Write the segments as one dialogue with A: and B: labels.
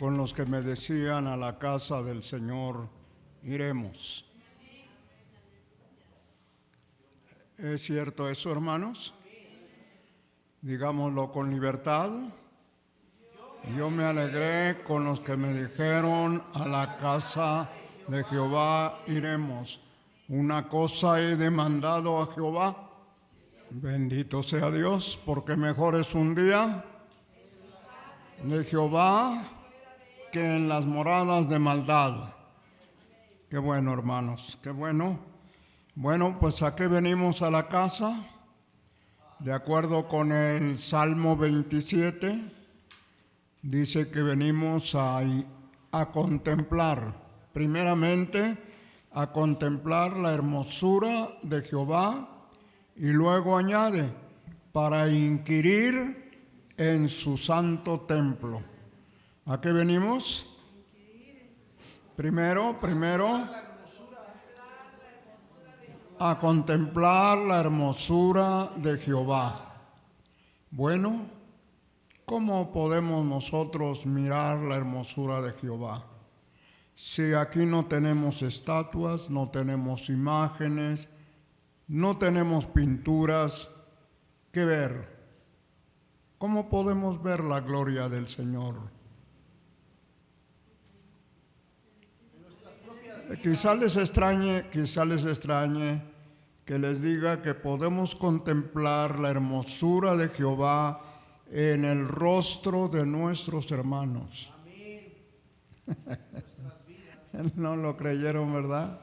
A: con los que me decían: a la casa del Señor iremos. ¿Es cierto eso, hermanos? Digámoslo con libertad. Yo me alegré con los que me dijeron: a la casa de Jehová iremos. Una cosa he demandado a Jehová, bendito sea Dios, porque mejor es un día de Jehová que en las moradas de maldad. Qué bueno, hermanos, qué bueno. Bueno, pues ¿a qué venimos a la casa? De acuerdo con el Salmo 27, dice que venimos a contemplar, primeramente a contemplar la hermosura de Jehová, y luego añade, para inquirir en su santo templo. ¿A qué venimos? Primero, a contemplar la hermosura de Jehová. Bueno, ¿cómo podemos nosotros mirar la hermosura de Jehová? Si aquí no tenemos estatuas, no tenemos imágenes, no tenemos pinturas, ¿qué ver? ¿Cómo podemos ver la gloria del Señor? Quizá les extrañe que les diga que podemos contemplar la hermosura de Jehová en el rostro de nuestros hermanos. No lo creyeron, ¿verdad?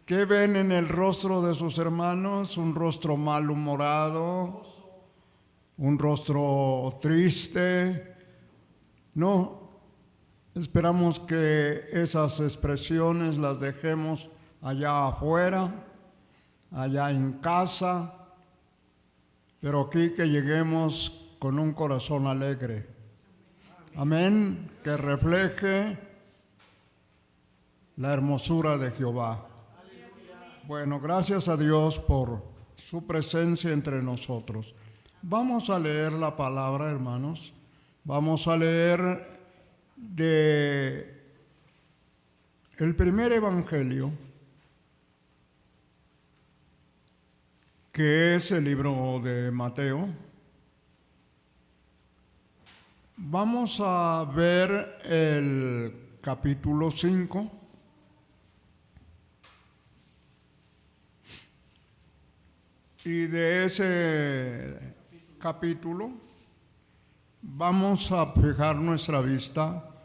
A: ¿Qué ven en el rostro de sus hermanos? Un rostro malhumorado, un rostro triste. No, esperamos que esas expresiones las dejemos allá afuera, allá en casa, pero aquí que lleguemos con un corazón alegre. Amén, que refleje la hermosura de Jehová. Bueno, gracias a Dios por su presencia entre nosotros. Vamos a leer la palabra, hermanos. Vamos a leer de el primer evangelio, que es el libro de Mateo. Vamos a ver el capítulo 5. Y de ese capítulo vamos a fijar nuestra vista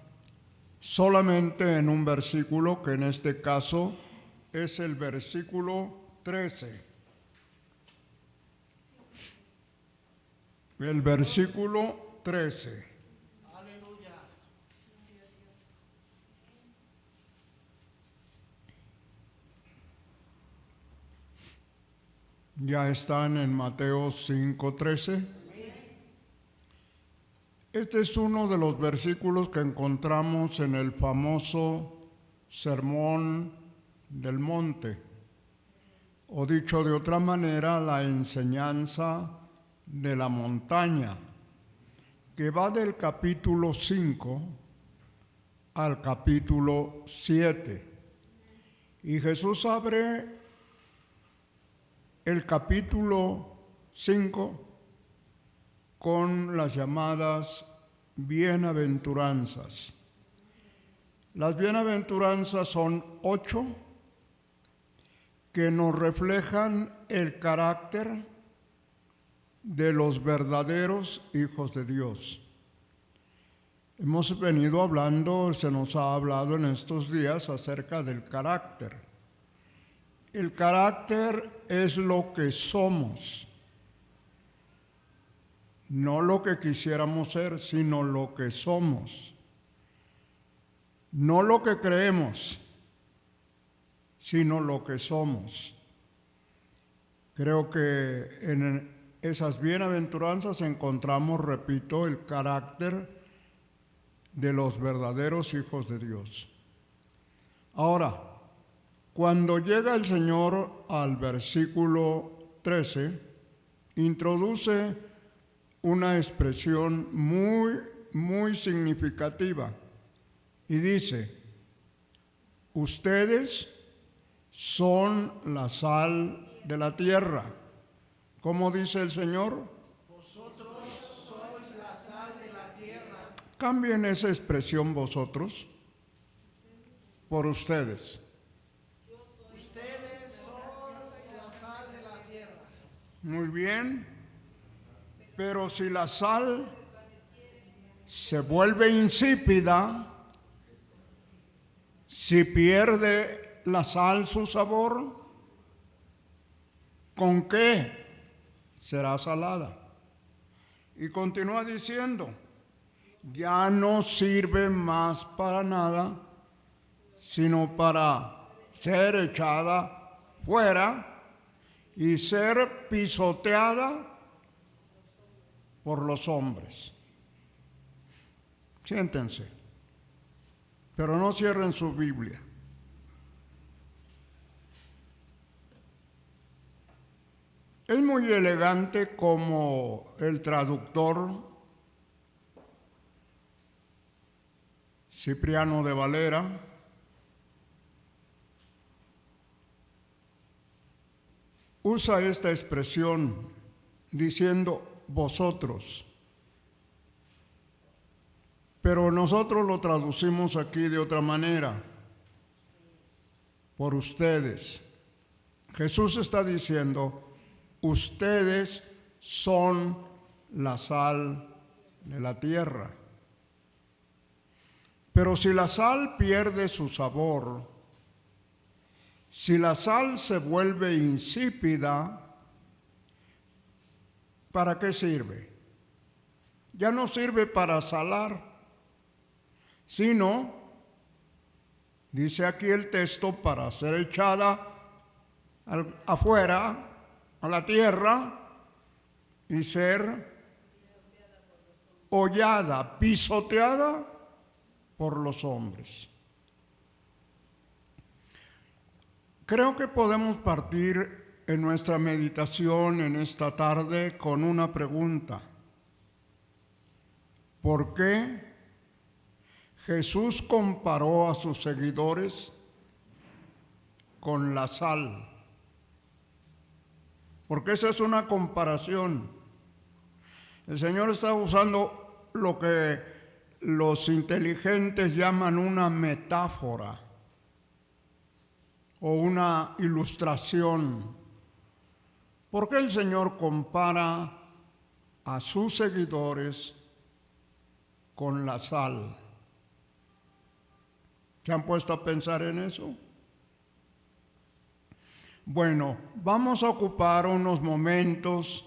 A: solamente en un versículo, que en este caso es el versículo 13. El versículo 13. Ya están en Mateo 5:13. Este es uno de los versículos que encontramos en el famoso Sermón del Monte, o dicho de otra manera, la enseñanza de la montaña, que va del capítulo 5 al capítulo 7. Y Jesús abre el capítulo 5 con las llamadas bienaventuranzas. Las bienaventuranzas son 8 que nos reflejan el carácter de los verdaderos hijos de Dios. Hemos venido hablando, se nos ha hablado en estos días acerca del carácter. El carácter es lo que somos, no lo que quisiéramos ser, sino lo que somos. No lo que creemos, sino lo que somos. Creo que en esas bienaventuranzas encontramos, repito, el carácter de los verdaderos hijos de Dios. Ahora, cuando llega el Señor al versículo 13, introduce una expresión muy muy significativa y dice: ustedes son la sal de la tierra. ¿Cómo dice el Señor?
B: Vosotros sois la sal de la tierra.
A: Cambien esa expresión vosotros por ustedes.
B: Ustedes son la sal de la tierra.
A: Muy bien, pero si la sal se vuelve insípida, si pierde la sal su sabor, ¿con qué será salada? Y continúa diciendo: ya no sirve más para nada, sino para ser echada fuera y ser pisoteada por los hombres. Siéntense, pero no cierren su Biblia. Es muy elegante como el traductor Cipriano de Valera usa esta expresión diciendo vosotros, pero nosotros lo traducimos aquí de otra manera: por ustedes. Jesús está diciendo: ustedes son la sal de la tierra. Pero si la sal pierde su sabor, si la sal se vuelve insípida, ¿para qué sirve? Ya no sirve para salar, sino, dice aquí el texto, para ser echada afuera, a la tierra, y ser hollada, pisoteada por los hombres. Creo que podemos partir en nuestra meditación en esta tarde con una pregunta: ¿por qué Jesús comparó a sus seguidores con la sal? Porque esa es una comparación. El Señor está usando lo que los inteligentes llaman una metáfora o una ilustración. ¿Por qué el Señor compara a sus seguidores con la sal? ¿Se han puesto a pensar en eso? Bueno, vamos a ocupar unos momentos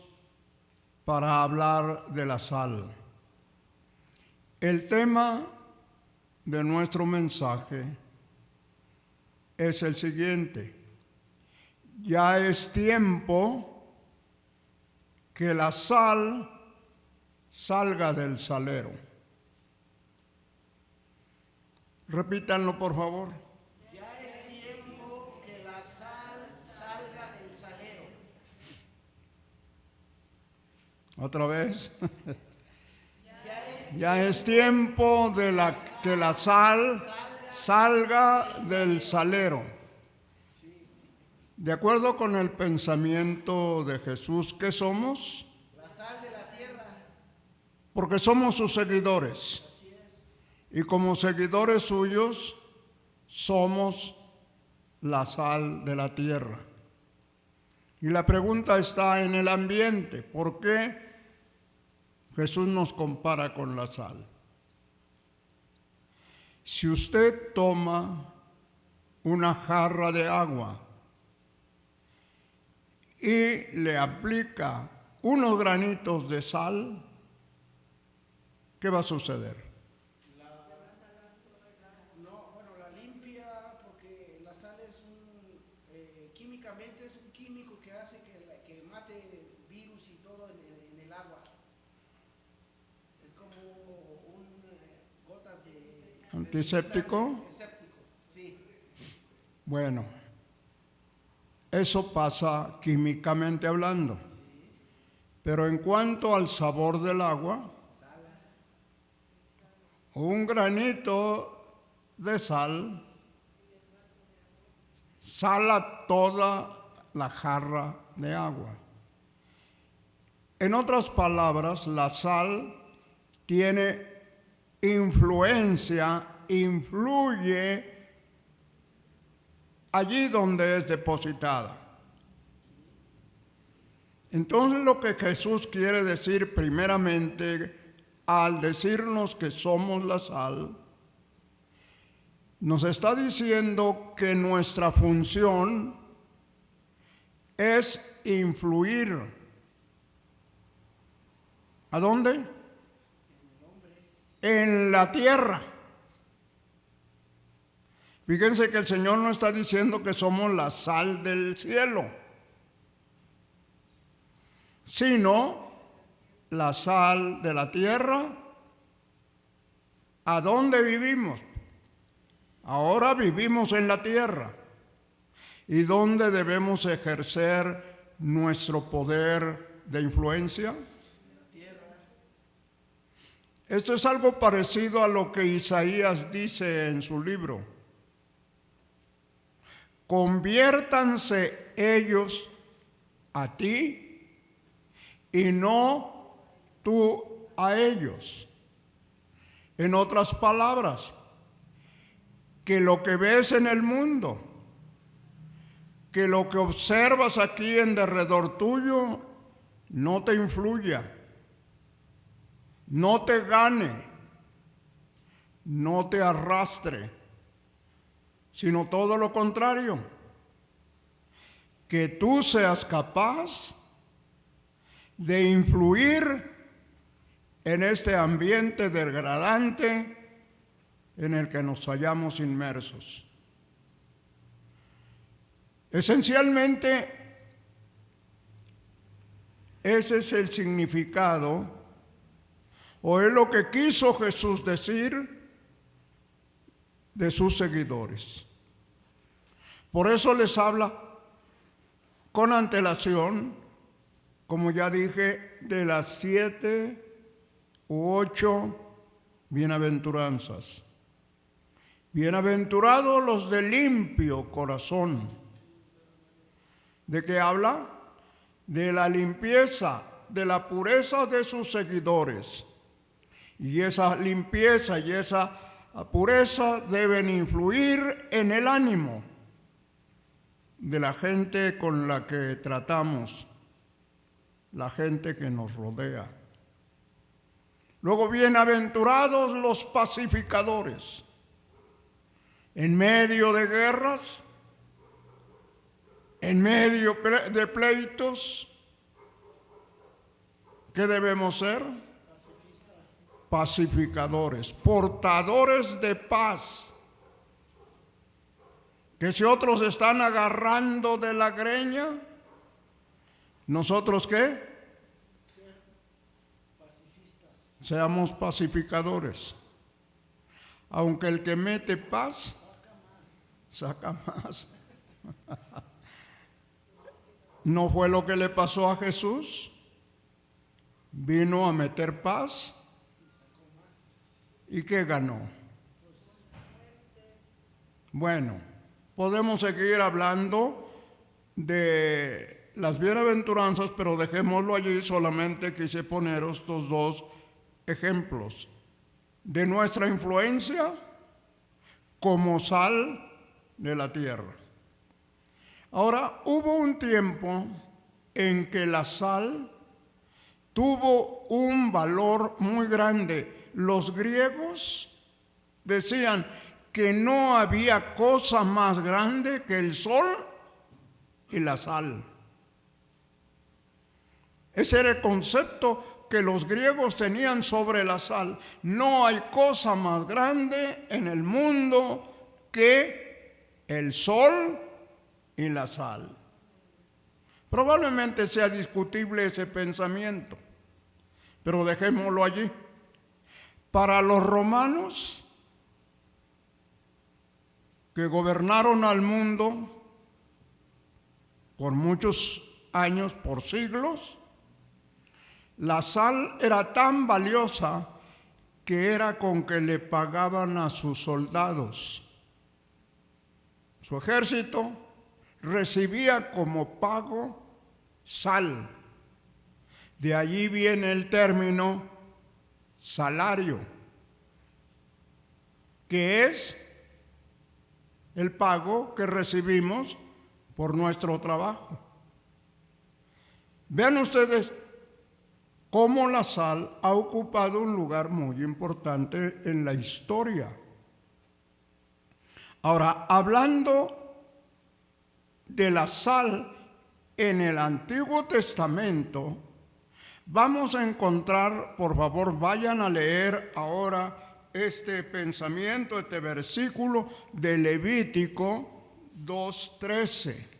A: para hablar de la sal. El tema de nuestro mensaje es el siguiente: ya es tiempo que la sal salga del salero. Repítanlo, por favor.
B: Ya es tiempo que la sal salga del salero.
A: Otra vez. Ya es tiempo de que la sal salga del salero. De acuerdo con el pensamiento de Jesús, ¿qué somos?
B: La sal de la tierra.
A: Porque somos sus seguidores.
B: Así es.
A: Y como seguidores suyos, somos la sal de la tierra. Y la pregunta está en el ambiente: ¿por qué Jesús nos compara con la sal? Si usted toma una jarra de agua y le aplica unos granitos de sal, ¿qué va a suceder?
B: La limpia, porque la sal es químicamente es un químico que hace que mate virus y todo en el agua. Es como gotas de
A: ¿Antiséptico?
B: Antiséptico, sí.
A: Bueno, eso pasa químicamente hablando. Pero en cuanto al sabor del agua, un granito de sal sala toda la jarra de agua. En otras palabras, la sal tiene influencia, influye allí donde es depositada. Entonces, lo que Jesús quiere decir primeramente al decirnos que somos la sal, nos está diciendo que nuestra función es influir. ¿A dónde? En la tierra. Fíjense que el Señor no está diciendo que somos la sal del cielo, sino la sal de la tierra. ¿A dónde vivimos? Ahora vivimos en la tierra. ¿Y dónde debemos ejercer nuestro poder de influencia? Esto es algo parecido a lo que Isaías dice en su libro. Conviértanse ellos a ti y no tú a ellos. En otras palabras, que lo que ves en el mundo, que lo que observas aquí en derredor tuyo, no te influya, no te gane, no te arrastre, sino todo lo contrario, que tú seas capaz de influir en este ambiente degradante en el que nos hallamos inmersos. Esencialmente, ese es el significado, o es lo que quiso Jesús decir de sus seguidores. Por eso les habla con antelación, como ya dije, de las 7 u 8 bienaventuranzas. Bienaventurados los de limpio corazón. ¿De qué habla? De la limpieza, de la pureza de sus seguidores. Y esa limpieza y esa pureza deben influir en el ánimo de la gente con la que tratamos, la gente que nos rodea. Luego, bienaventurados los pacificadores. En medio de guerras, en medio de pleitos, ¿qué debemos ser? Pacificadores, portadores de paz. Que si otros están agarrando de la greña, ¿nosotros qué? Seamos pacificadores. Aunque el que mete paz, saca más. ¿No fue lo que le pasó a Jesús? Vino a meter paz. ¿Y qué ganó? Bueno, podemos seguir hablando de las bienaventuranzas, pero dejémoslo allí. Solamente quise poner estos dos ejemplos de nuestra influencia como sal de la tierra. Ahora, hubo un tiempo en que la sal tuvo un valor muy grande. Los griegos decían que no había cosa más grande que el sol y la sal. Ese era el concepto que los griegos tenían sobre la sal. No hay cosa más grande en el mundo que el sol y la sal. Probablemente sea discutible ese pensamiento, pero dejémoslo allí. Para los romanos, que gobernaron al mundo por muchos años, por siglos, la sal era tan valiosa que era con que le pagaban a sus soldados. Su ejército recibía como pago sal. De allí viene el término salario, que es el pago que recibimos por nuestro trabajo. Vean ustedes cómo la sal ha ocupado un lugar muy importante en la historia. Ahora, hablando de la sal en el Antiguo Testamento, vamos a encontrar, por favor, vayan a leer ahora este pensamiento, este versículo de Levítico 2:13.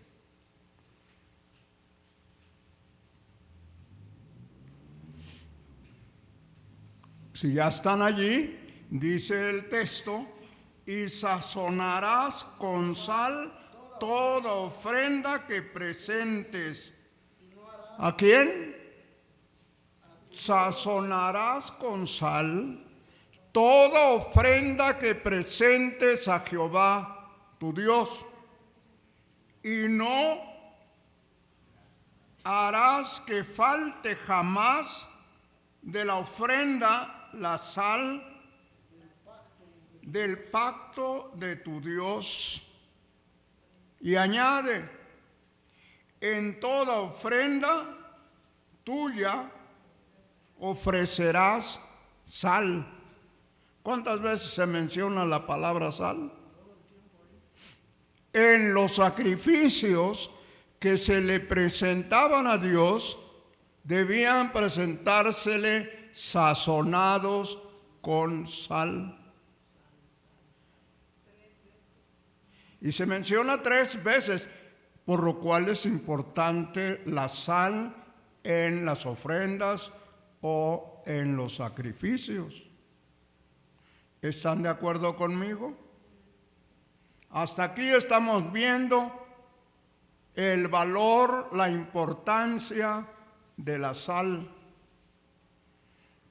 A: Si ya están allí, dice el texto, y sazonarás con sal toda ofrenda que presentes. ¿A quién? Sazonarás con sal toda ofrenda que presentes a Jehová, tu Dios, y no harás que falte jamás de la ofrenda la sal del pacto de tu Dios. Y añade, en toda ofrenda tuya ofrecerás sal. ¿Cuántas veces se menciona la palabra sal? En los sacrificios que se le presentaban a Dios, debían presentársele sazonados con sal. Y se menciona 3 veces, por lo cual es importante la sal en las ofrendas o en los sacrificios. ¿Están de acuerdo conmigo? Hasta aquí estamos viendo el valor, la importancia de la sal.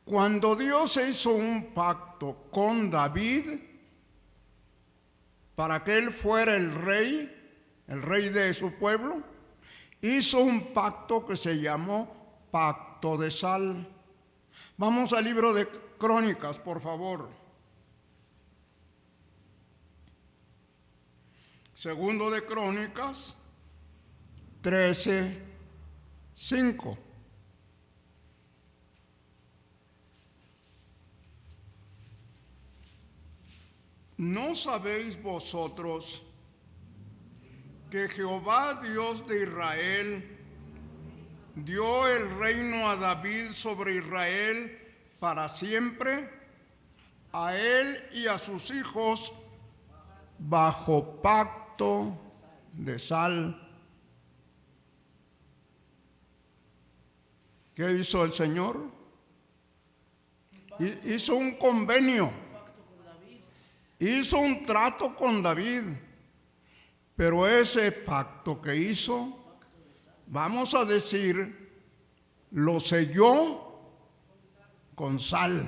A: Cuando Dios hizo un pacto con David para que él fuera el rey de su pueblo, hizo un pacto que se llamó Pacto de Sal. Vamos al libro de Crónicas, por favor. Segundo de Crónicas 13:5. ¿No sabéis vosotros que Jehová, Dios de Israel, dio el reino a David sobre Israel para siempre, a él y a sus hijos, bajo pacto de sal? ¿Qué hizo el Señor? Hizo un convenio, hizo un trato con David, pero ese pacto que hizo, vamos a decir, lo selló con sal.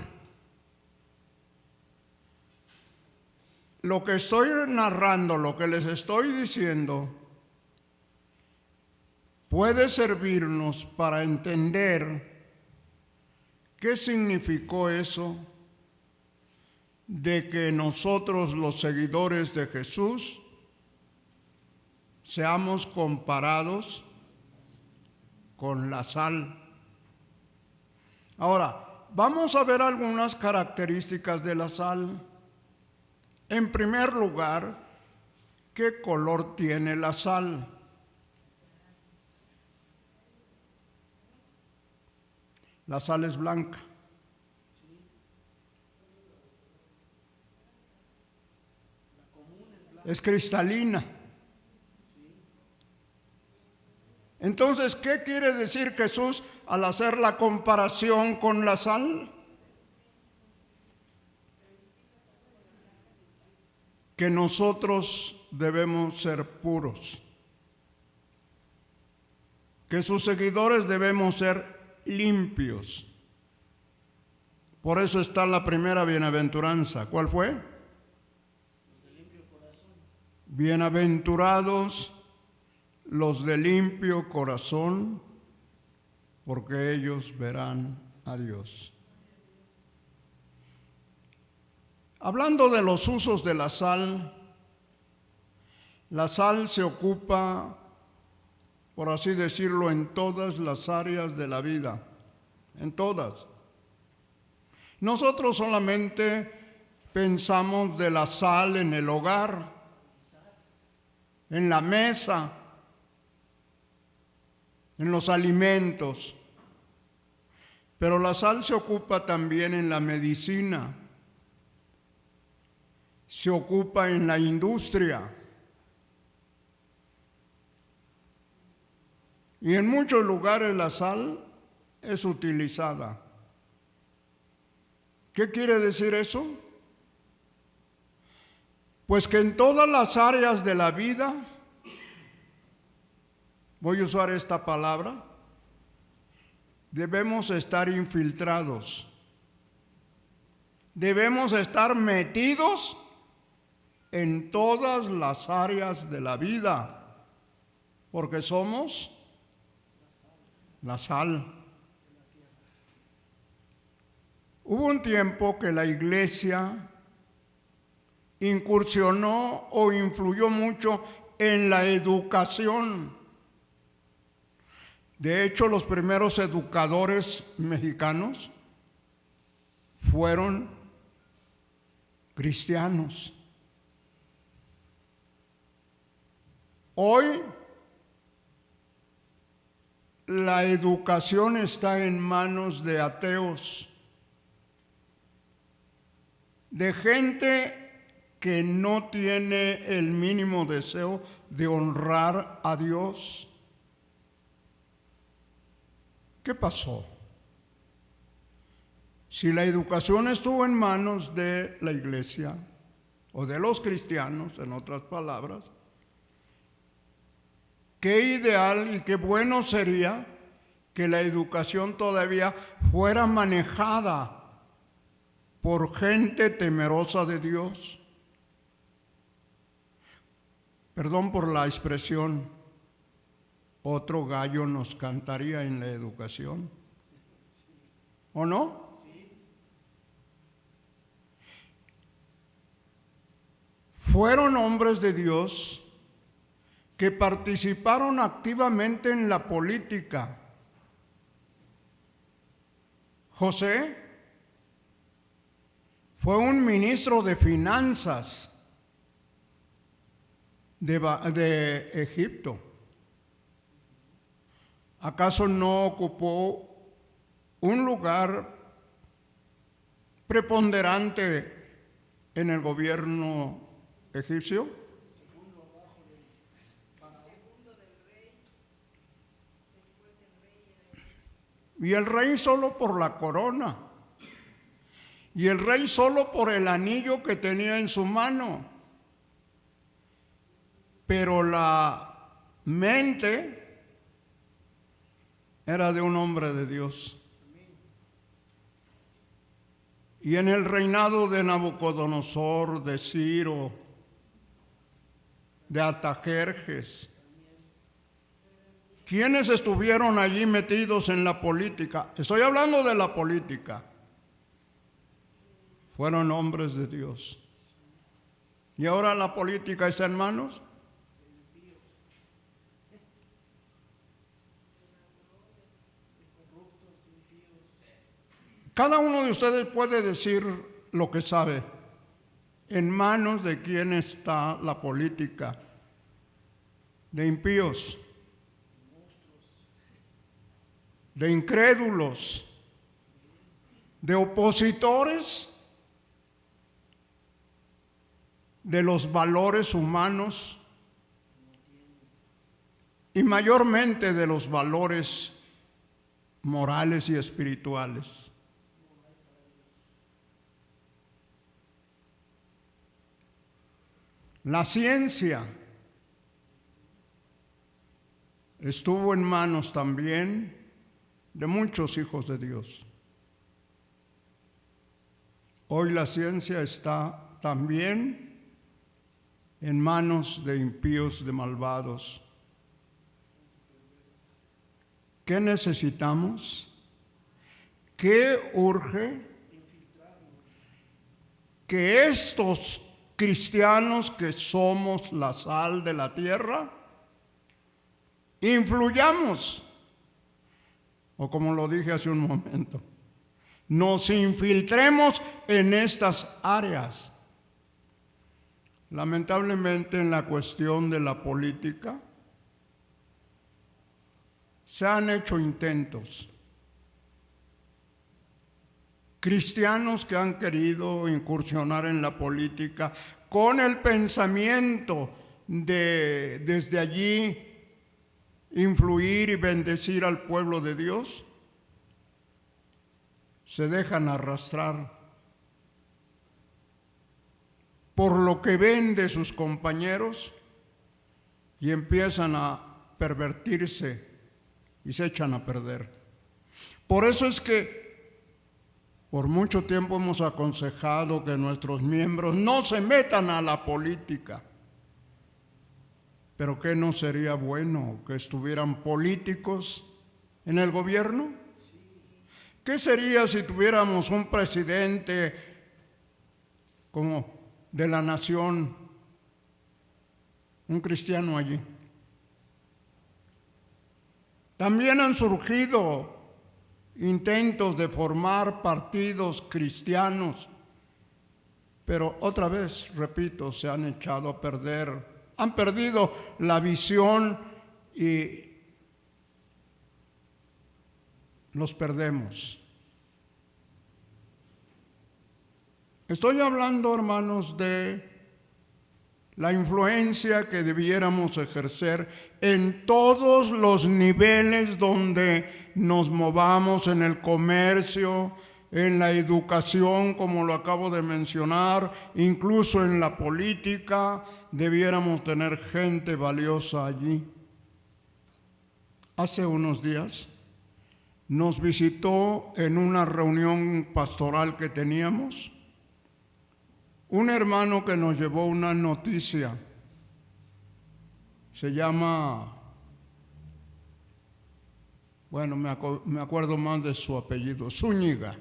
A: Lo que estoy narrando, lo que les estoy diciendo, puede servirnos para entender qué significó eso de que nosotros, los seguidores de Jesús, seamos comparados con la sal. Ahora, vamos a ver algunas características de la sal. En primer lugar, ¿qué color tiene la sal? La sal es blanca. Es cristalina. Entonces, ¿qué quiere decir Jesús al hacer la comparación con la sal? Que nosotros debemos ser puros, que sus seguidores debemos ser limpios. Por eso está la primera bienaventuranza. ¿Cuál fue? Bienaventurados los de limpio corazón, porque ellos verán a Dios. Hablando de los usos de la sal se ocupa, por así decirlo, en todas las áreas de la vida, en todas. Nosotros solamente pensamos de la sal en el hogar, en la mesa, en los alimentos, pero la sal se ocupa también en la medicina, se ocupa en la industria y en muchos lugares la sal es utilizada. ¿Qué quiere decir eso? Pues que en todas las áreas de la vida, voy a usar esta palabra, debemos estar infiltrados, debemos estar metidos en todas las áreas de la vida, porque somos la sal. Hubo un tiempo que la iglesia incursionó o influyó mucho en la educación. De hecho, los primeros educadores mexicanos fueron cristianos. Hoy la educación está en manos de ateos, de gente que no tiene el mínimo deseo de honrar a Dios. ¿Qué pasó? Si la educación estuvo en manos de la iglesia o de los cristianos, en otras palabras, qué ideal y qué bueno sería que la educación todavía fuera manejada por gente temerosa de Dios. Perdón por la expresión, otro gallo nos cantaría en la educación, ¿o no? Fueron hombres de Dios que participaron activamente en la política. José fue un ministro de finanzas de Egipto. ¿Acaso no ocupó un lugar preponderante en el gobierno egipcio? Y el rey solo por la corona, y el rey solo por el anillo que tenía en su mano, pero la mente era de un hombre de Dios. Y en el reinado de Nabucodonosor, de Ciro, de Artajerjes, ¿quiénes estuvieron allí metidos en la política? Estoy hablando de la política. Fueron hombres de Dios. ¿Y ahora la política está en manos? Cada uno de ustedes puede decir lo que sabe. ¿En manos de quién está la política? De impíos, de incrédulos, de opositores de los valores humanos y mayormente de los valores morales y espirituales. La ciencia estuvo en manos también de muchos hijos de Dios. Hoy la ciencia está también en manos de impíos, de malvados. ¿Qué necesitamos? ¿Qué urge? Que estos cristianos que somos la sal de la tierra, influyamos, o como lo dije hace un momento, nos infiltremos en estas áreas. Lamentablemente en la cuestión de la política se han hecho intentos. Cristianos que han querido incursionar en la política con el pensamiento de desde allí influir y bendecir al pueblo de Dios, se dejan arrastrar por lo que ven de sus compañeros y empiezan a pervertirse y se echan a perder. Por eso es que por mucho tiempo hemos aconsejado que nuestros miembros no se metan a la política. ¿Pero qué no sería bueno que estuvieran políticos en el gobierno? ¿Qué sería si tuviéramos un presidente como de la nación, un cristiano allí? También han surgido intentos de formar partidos cristianos, pero otra vez, repito, se han echado a perder, han perdido la visión y los perdemos. Estoy hablando, hermanos, de la influencia que debiéramos ejercer en todos los niveles donde nos movamos, en el comercio, en la educación, como lo acabo de mencionar, incluso en la política, debiéramos tener gente valiosa allí. Hace unos días nos visitó en una reunión pastoral que teníamos un hermano que nos llevó una noticia. Se llama, bueno, me acuerdo más de su apellido, Zúñiga.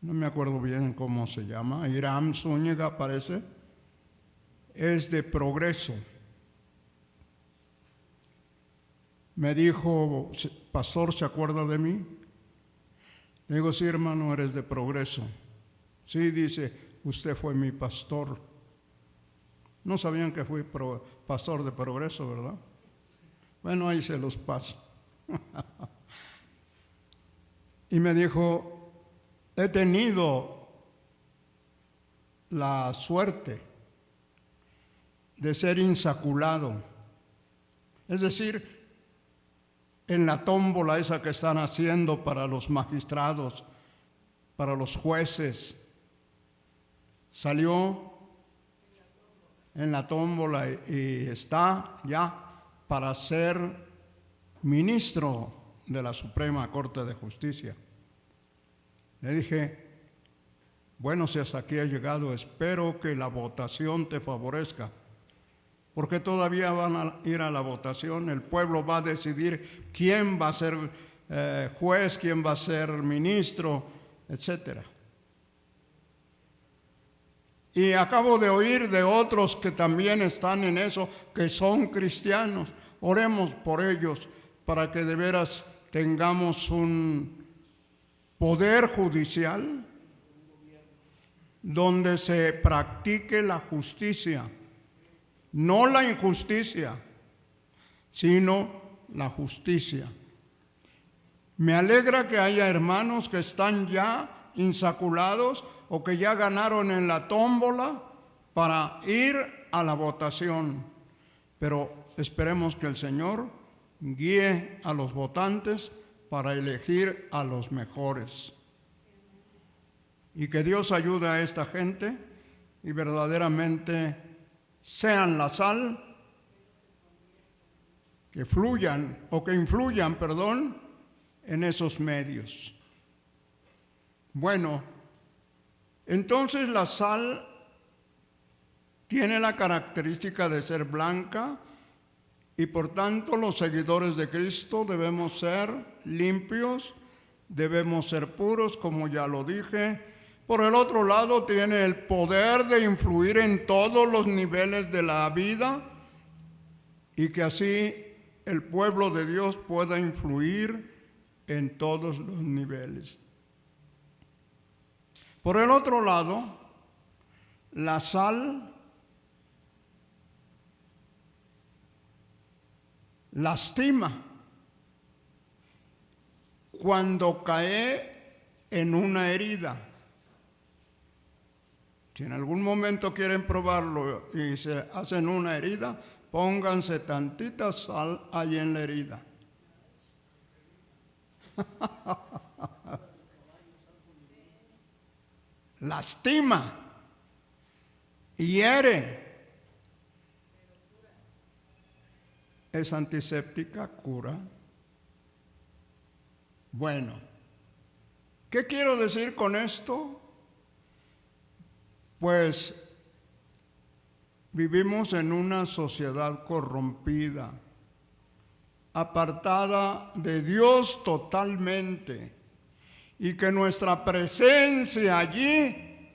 A: No me acuerdo bien cómo se llama, Hiram Zúñiga parece. Es de Progreso. Me dijo, pastor, ¿se acuerda de mí? Le digo, sí, hermano, eres de Progreso. Sí, dice, usted fue mi pastor. No sabían que fui pastor de Progreso, ¿verdad? Bueno, ahí se los paso. Y me dijo, he tenido la suerte de ser insaculado. Es decir, en la tómbola esa que están haciendo para los magistrados, para los jueces, salió en la tómbola y está ya para ser ministro de la Suprema Corte de Justicia. Le dije, bueno, si hasta aquí ha llegado, espero que la votación te favorezca, porque todavía van a ir a la votación, el pueblo va a decidir quién va a ser juez, quién va a ser ministro, etcétera. Y acabo de oír de otros que también están en eso, que son cristianos. Oremos por ellos para que de veras tengamos un poder judicial donde se practique la justicia, no la injusticia, sino la justicia. Me alegra que haya hermanos que están ya insaculados o que ya ganaron en la tómbola para ir a la votación. Pero esperemos que el Señor guíe a los votantes para elegir a los mejores. Y que Dios ayude a esta gente y verdaderamente sean la sal que influyan, en esos medios. Bueno, entonces la sal tiene la característica de ser blanca y por tanto los seguidores de Cristo debemos ser limpios, debemos ser puros, como ya lo dije. Por el otro lado, tiene el poder de influir en todos los niveles de la vida y que así el pueblo de Dios pueda influir en todos los niveles. Por el otro lado, la sal lastima cuando cae en una herida. Si en algún momento quieren probarlo y se hacen una herida, pónganse tantita sal ahí en la herida. Lastima, hiere. Es antiséptica, cura. Bueno, ¿qué quiero decir con esto? Pues vivimos en una sociedad corrompida, apartada de Dios totalmente, y que nuestra presencia allí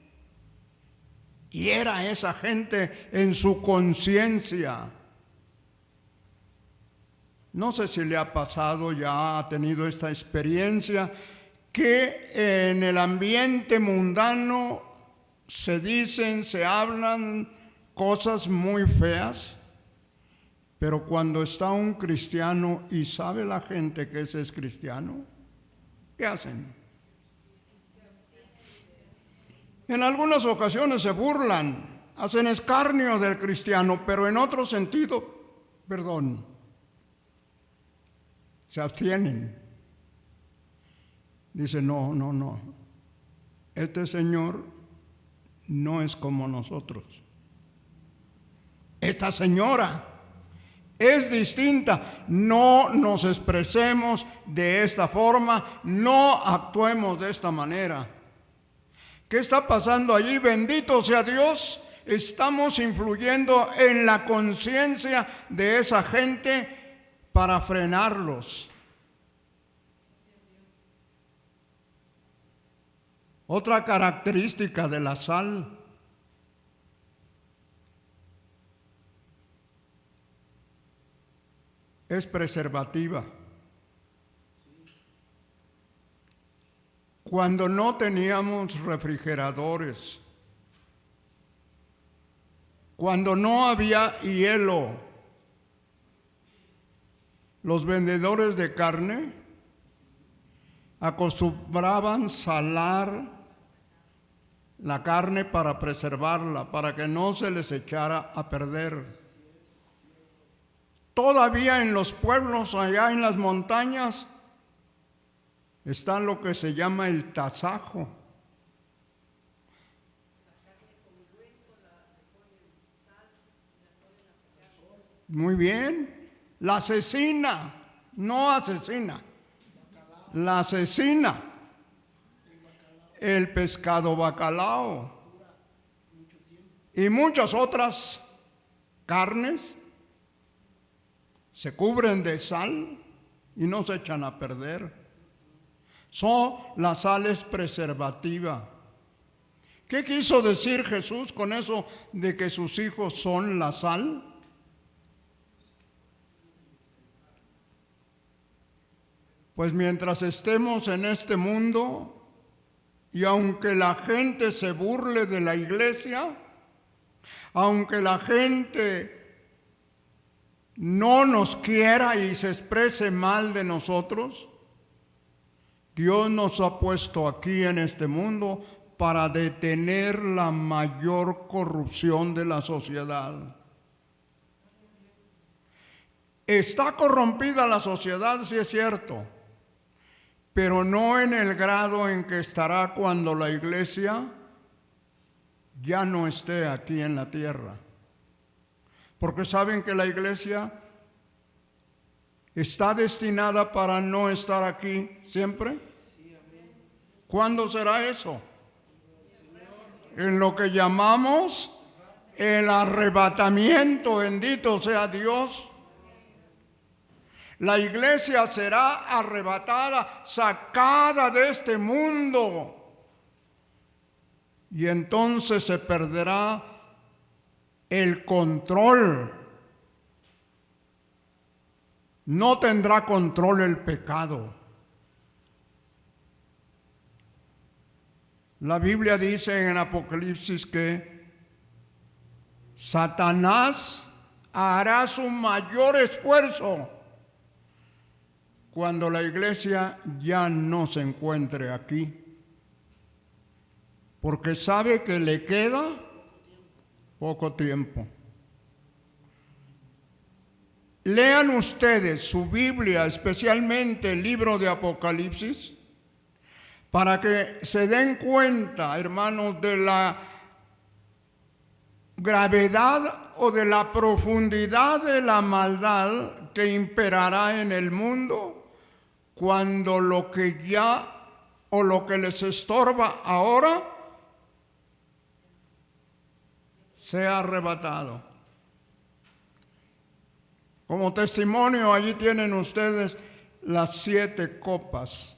A: hiera a esa gente en su conciencia. No sé si le ha pasado, ya ha tenido esta experiencia, que en el ambiente mundano se dicen, se hablan cosas muy feas, pero cuando está un cristiano y sabe la gente que ese es cristiano, ¿qué hacen? En algunas ocasiones se burlan, hacen escarnio del cristiano, pero en otro sentido, se abstienen. Dicen, no, este señor no es como nosotros. Esta señora es distinta. No nos expresemos de esta forma, no actuemos de esta manera. ¿Qué está pasando allí? Bendito sea Dios. Estamos influyendo en la conciencia de esa gente para frenarlos. Otra característica de la sal es preservativa. Cuando no teníamos refrigeradores, cuando no había hielo, los vendedores de carne acostumbraban salar la carne para preservarla, para que no se les echara a perder. Todavía en los pueblos, allá en las montañas, está lo que se llama el tasajo. Muy bien. La cecina, no asesina, la cecina, el pescado bacalao y muchas otras carnes se cubren de sal y no se echan a perder. La sal es preservativa. ¿Qué quiso decir Jesús con eso de que sus hijos son la sal? Pues mientras estemos en este mundo, y aunque la gente se burle de la iglesia, aunque la gente no nos quiera y se exprese mal de nosotros, Dios nos ha puesto aquí en este mundo para detener la mayor corrupción de la sociedad. Está corrompida la sociedad, sí es cierto, pero no en el grado en que estará cuando la iglesia ya no esté aquí en la tierra. Porque saben que la iglesia está destinada para no estar aquí siempre. ¿Cuándo será eso? En lo que llamamos el arrebatamiento, bendito sea Dios. La iglesia será arrebatada, sacada de este mundo. Y entonces se perderá el control. No tendrá control el pecado. La Biblia dice en Apocalipsis que Satanás hará su mayor esfuerzo cuando la iglesia ya no se encuentre aquí, porque sabe que le queda poco tiempo. Lean ustedes su Biblia, especialmente el libro de Apocalipsis, para que se den cuenta, hermanos, de la gravedad o de la profundidad de la maldad que imperará en el mundo cuando lo que ya o lo que les estorba ahora sea arrebatado. Como testimonio, allí tienen ustedes las 7 copas.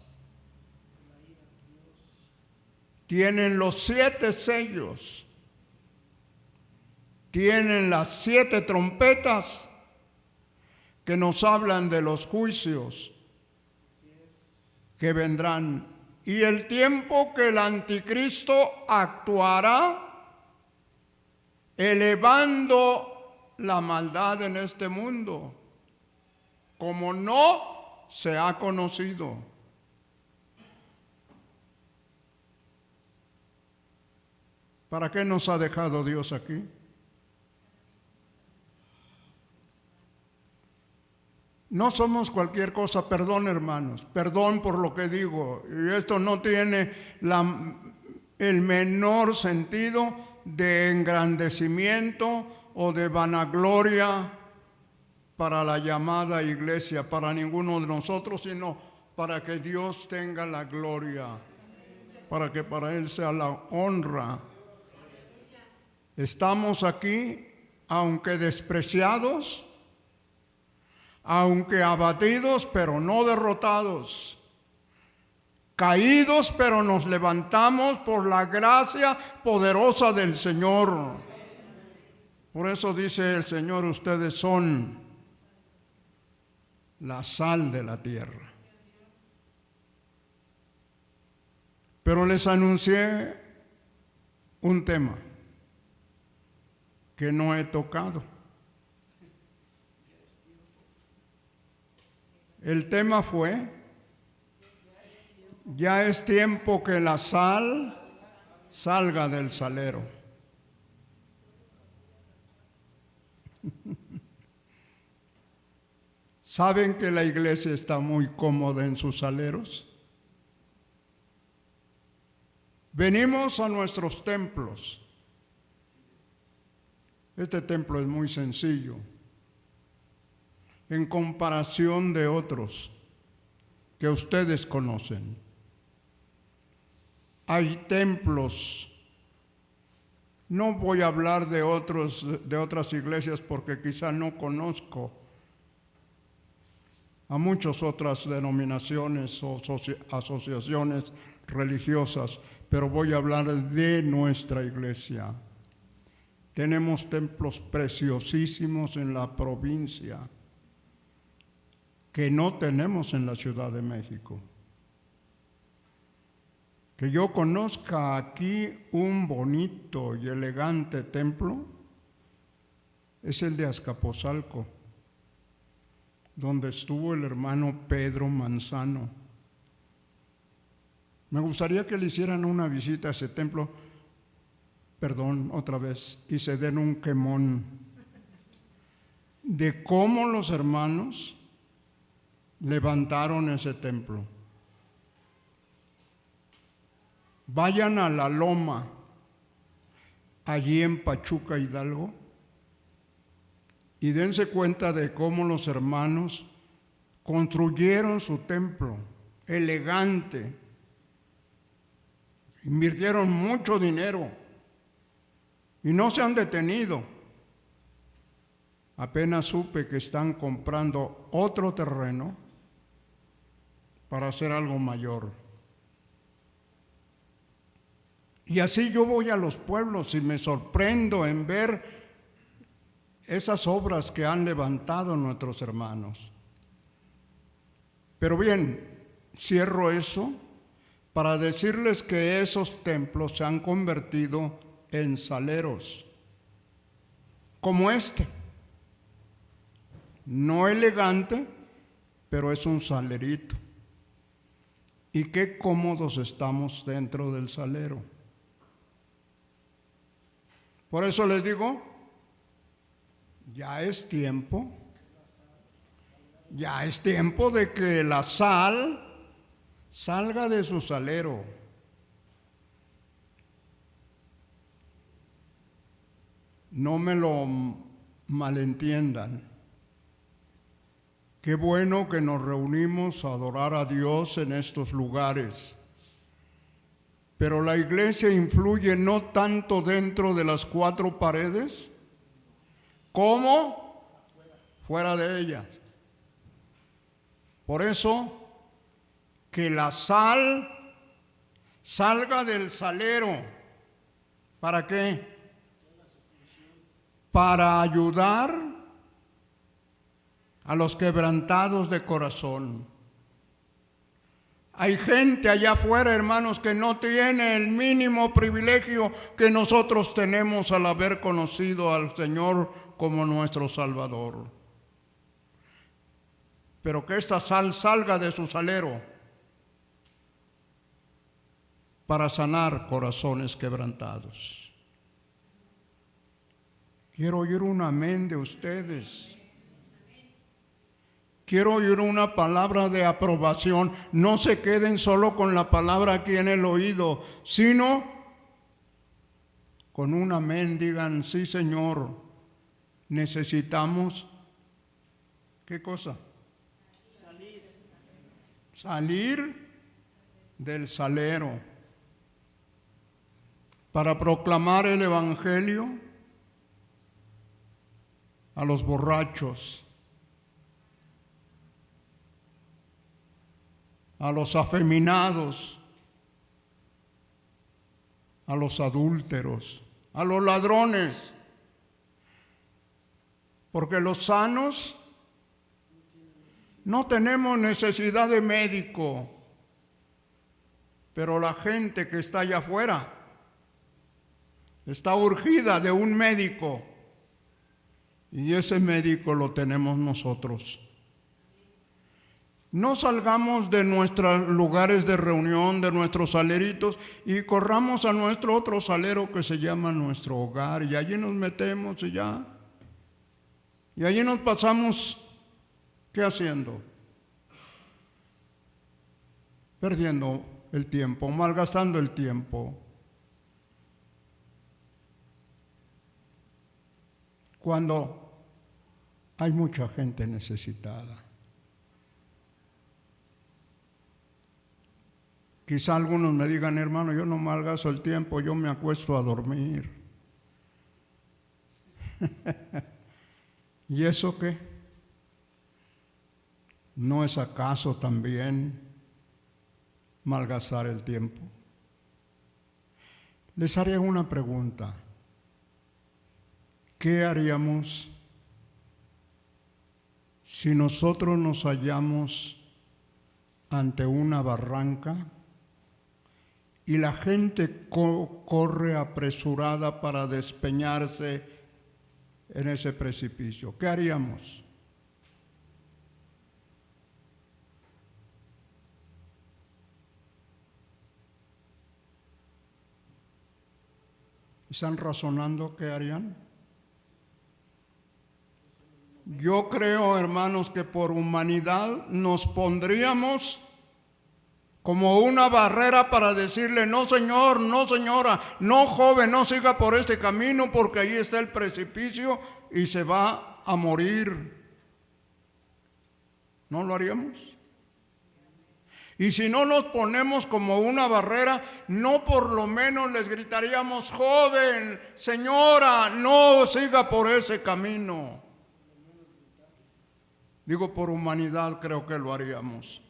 A: Tienen los 7 sellos. Tienen las 7 trompetas que nos hablan de los juicios que vendrán y el tiempo que el anticristo actuará elevando la maldad en este mundo como no se ha conocido. ¿Para qué nos ha dejado Dios aquí? No somos cualquier cosa, perdón hermanos, perdón por lo que digo, y esto no tiene el menor sentido de engrandecimiento o de vanagloria para la llamada iglesia, para ninguno de nosotros, sino para que Dios tenga la gloria, para que para Él sea la honra. Estamos aquí, aunque despreciados, aunque abatidos, pero no derrotados, caídos, pero nos levantamos por la gracia poderosa del Señor. Por eso dice el Señor, ustedes son la sal de la tierra. Pero les anuncié un tema que no he tocado. El tema fue, ya es tiempo que la sal salga del salero. ¿Saben que la iglesia está muy cómoda en sus saleros? Venimos a nuestros templos. Este templo es muy sencillo en comparación de otros que ustedes conocen. Hay templos, no voy a hablar de otras iglesias porque quizá no conozco a muchas otras denominaciones o asociaciones religiosas, pero voy a hablar de nuestra iglesia. Tenemos templos preciosísimos en la provincia que no tenemos en la Ciudad de México. Que yo conozca aquí un bonito y elegante templo es el de Azcapotzalco, donde estuvo el hermano Pedro Manzano. Me gustaría que le hicieran una visita a ese templo, otra vez, y se den un quemón de cómo los hermanos levantaron ese templo. Vayan a la Loma, allí en Pachuca, Hidalgo, y dense cuenta de cómo los hermanos construyeron su templo, elegante, Invirtieron mucho dinero y no se han detenido. Apenas supe que están comprando otro terreno para hacer algo mayor. Y así yo voy a los pueblos y me sorprendo en ver esas obras que han levantado nuestros hermanos. Pero bien, cierro eso para decirles que esos templos se han convertido en saleros, como este. No elegante, pero es un salerito. Y qué cómodos estamos dentro del salero. Por eso les digo, ya es tiempo de que la sal salga de su salero. No me lo malentiendan. Qué bueno que nos reunimos a adorar a Dios en estos lugares. Pero la iglesia influye no tanto dentro de las cuatro paredes como fuera de ellas. Por eso, que la sal salga del salero. ¿Para qué? Para ayudar a los quebrantados de corazón. Hay gente allá afuera, hermanos, que no tiene el mínimo privilegio que nosotros tenemos al haber conocido al Señor como nuestro Salvador. Pero que esta sal salga de su salero para sanar corazones quebrantados. Quiero oír un amén de ustedes. Quiero oír una palabra de aprobación. No se queden solo con la palabra aquí en el oído, sino con un amén. Digan, sí, Señor, necesitamos, ¿qué cosa? Salir del salero para proclamar el evangelio a los borrachos, a los afeminados, a los adúlteros, a los ladrones, porque los sanos no tenemos necesidad de médico, pero la gente que está allá afuera está urgida de un médico, y ese médico lo tenemos nosotros. No salgamos de nuestros lugares de reunión, de nuestros saleritos, y corramos a nuestro otro salero que se llama nuestro hogar, y allí nos metemos y ya. Y allí nos pasamos, ¿qué haciendo? Perdiendo el tiempo, malgastando el tiempo. Cuando hay mucha gente necesitada. Quizá algunos me digan, hermano, yo no malgasto el tiempo, yo me acuesto a dormir. ¿Y eso qué? ¿No es acaso también malgastar el tiempo? Les haré una pregunta. ¿Qué haríamos si nosotros nos hallamos ante una barranca y la gente corre apresurada para despeñarse en ese precipicio? ¿Qué haríamos? ¿Están razonando qué harían? Yo creo, hermanos, que por humanidad nos pondríamos como una barrera para decirle, no señor, no señora, no joven, no siga por este camino porque ahí está el precipicio y se va a morir. ¿No lo haríamos? Y si no nos ponemos como una barrera, no por lo menos les gritaríamos: joven, señora, no siga por ese camino. Digo, por humanidad creo que lo haríamos.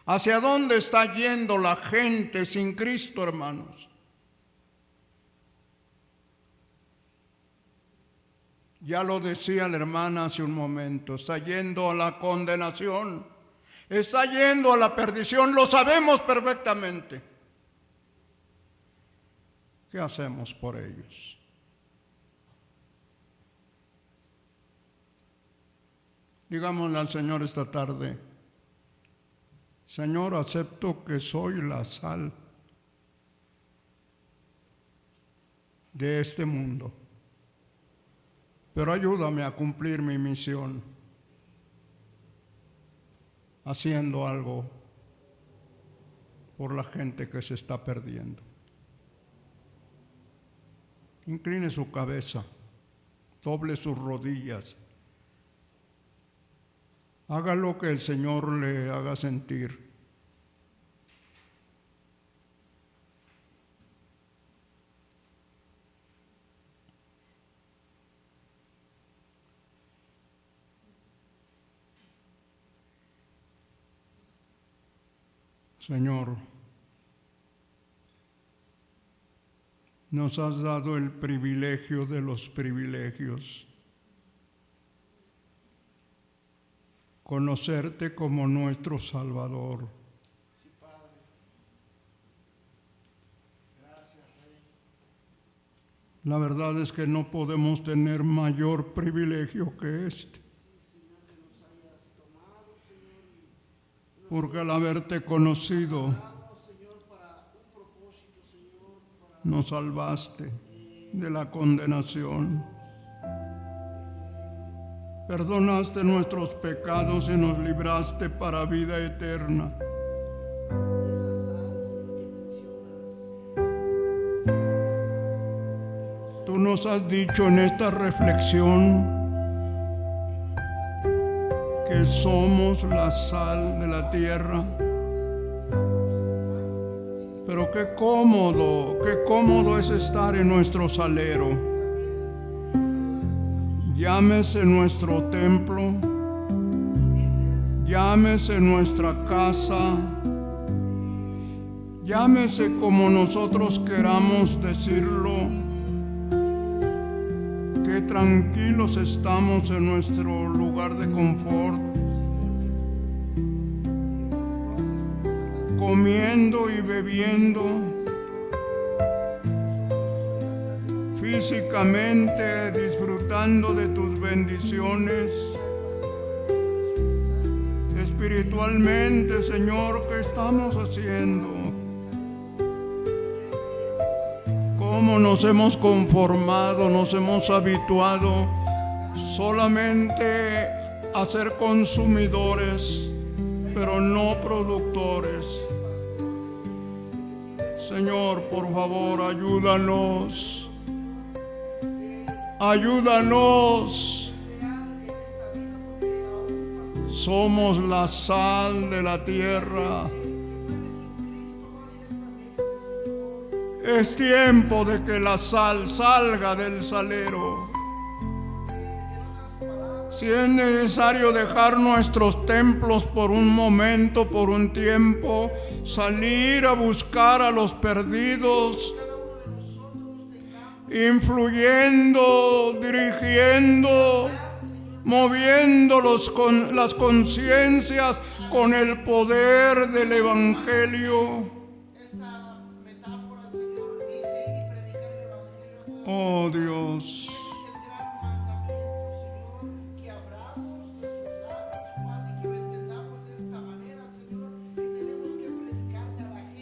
A: ¿Hacia dónde está yendo la gente sin Cristo, hermanos? Ya lo decía la hermana hace un momento, está yendo a la condenación, está yendo a la perdición, lo sabemos perfectamente. ¿Qué hacemos por ellos? Digámosle al Señor esta tarde: Señor, acepto que soy la sal de este mundo, pero ayúdame a cumplir mi misión, haciendo algo por la gente que se está perdiendo. Incline su cabeza, doble sus rodillas, haga lo que el Señor le haga sentir. Señor, nos has dado el privilegio de los privilegios, conocerte como nuestro Salvador.
B: Sí, Padre. Gracias, Rey.
A: La verdad es que no podemos tener mayor privilegio que este, porque al haberte conocido, nos salvaste de la condenación. Perdonaste nuestros pecados y nos libraste para vida eterna. Tú nos has dicho en esta reflexión que somos la sal de la tierra. Pero qué cómodo es estar en nuestro salero. Llámese nuestro templo, llámese nuestra casa, llámese como nosotros queramos decirlo. Qué tranquilos estamos en nuestro lugar de confort, comiendo y bebiendo, físicamente disfrutando de tus bendiciones, espiritualmente, Señor, ¿qué estamos haciendo? ¿Cómo nos hemos conformado, nos hemos habituado solamente a ser consumidores, pero no productores? Señor, por favor, ayúdanos. Ayúdanos. Somos la sal de la tierra. Es tiempo de que la sal salga del salero. Si es necesario dejar nuestros templos por un momento, por un tiempo, salir a buscar a los perdidos, influyendo, dirigiendo, moviéndolos con las conciencias con el poder del Evangelio. Oh Dios,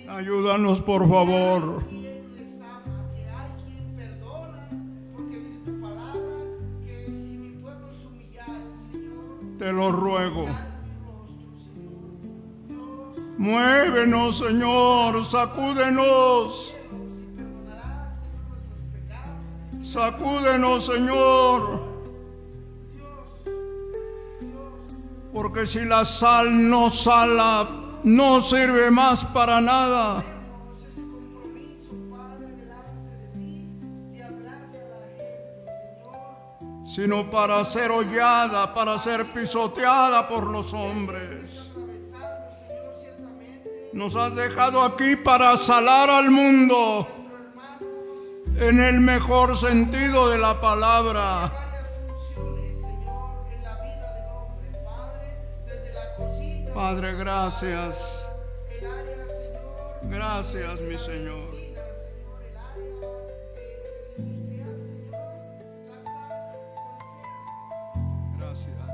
A: ayúdanos por favor. Te lo ruego. Muévenos, Señor, sacúdenos. Sacúdenos, Señor. Porque si la sal no sala no sirve más para nada,
B: tenemos ese compromiso, Padre, delante de ti, de hablarle a la gente, Señor.
A: sino para ser hollada, para ser pisoteada por los hombres.
B: Atravesarnos, Señor, ciertamente.
A: Nos has dejado aquí para salar al mundo
B: Nuestro hermano,
A: en el mejor sentido de la palabra.
B: varias funciones, Señor, en la vida del hombre, Padre, desde la cocina,
A: Padre, gracias.
B: el área, Señor,
A: Gracias, mi Señor.
B: medicina, Señor, el área industrial, Señor, la sal, conserva.
A: Gracias.